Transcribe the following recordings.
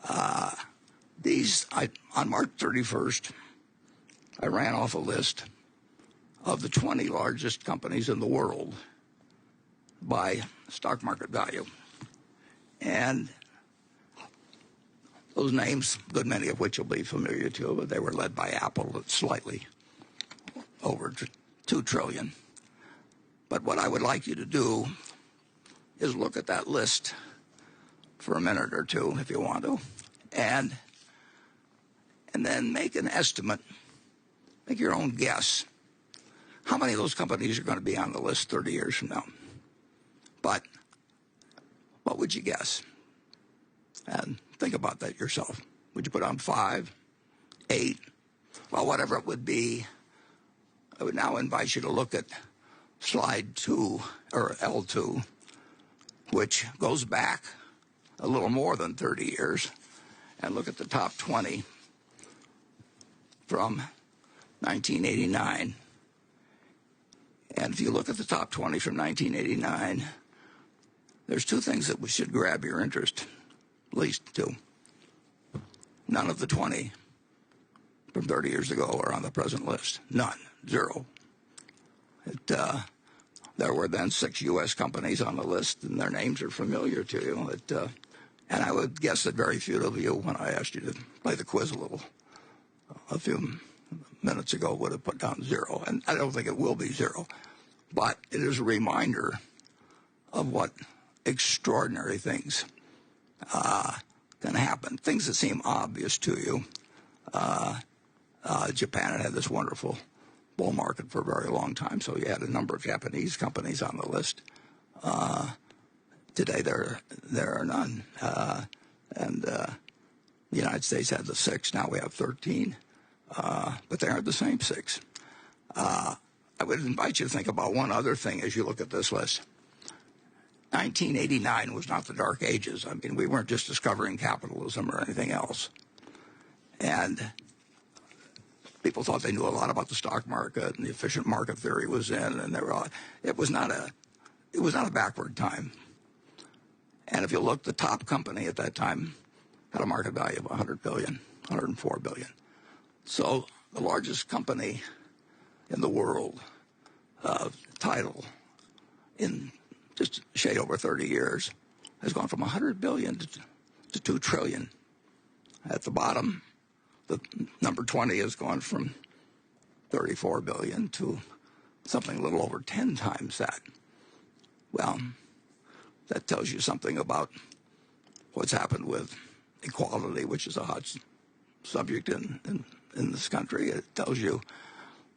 On March 31st, I ran off a list of the 20 largest companies in the world by stock market value. And those names, a good many of which will be familiar to you, but they were led by Apple at slightly over $2 trillion. But what I would like you to do is look at that list for a minute or two, if you want to, and then make an estimate, make your own guess. How many of those companies are going to be on the list 30 years from now? But what would you guess? And think about that yourself. Would you put on 5, 8? Well, whatever it would be, I would now invite you to look at slide 2, or L2, which goes back a little more than 30 years, and look at the top 20 from 1989. And if you look at the top 20 from 1989, there's two things that should grab your interest, at least two. None of the 20 from 30 years ago are on the present list. None. Zero. There were then 6 U.S. companies on the list, and their names are familiar to you. And I would guess that very few of you, when I asked you to play the quiz a few minutes ago, would have put down 0. And I don't think it will be 0. But it is a reminder of what extraordinary things can happen, things that seem obvious to you. Japan had this wonderful bull market for a very long time, so you had a number of Japanese companies on the list. Today there are none. And the United States had the 6. Now we have 13. But they aren't the same 6. I would invite you to think about one other thing as you look at this list. 1989 was not the dark ages. I mean, we weren't just discovering capitalism or anything else. And people thought they knew a lot about the stock market, and the efficient market theory was in, and it was not a backward time. And if you look, the top company at that time had a market value of $100 billion, $104 billion. So the largest company in the world, title, in just a shade over 30 years, has gone from $100 billion to $2 trillion. At the bottom, the number 20 has gone from $34 billion to something a little over 10 times that. Well, that tells you something about what's happened with equality, which is a hot subject in this country. It tells you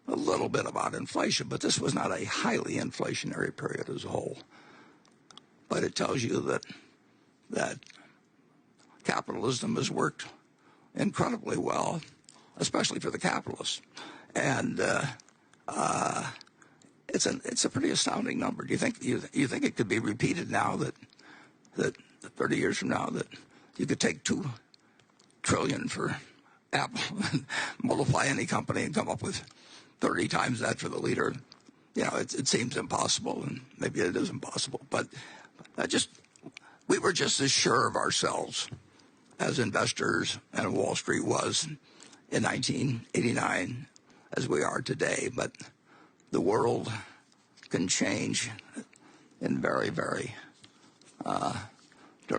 a little bit about inflation, but this was not a highly inflationary period as a whole. But it tells you that capitalism has worked incredibly well, especially for the capitalists. And it's a pretty astounding number. Do you think it could be repeated now that 30 years from now that you could take $2 trillion for Apple and multiply any company and come up with 30 times that for the leader? You know, it seems impossible, and maybe it is impossible. But we were just as sure of ourselves as investors and Wall Street was in 1989 as we are today. But the world can change in very, very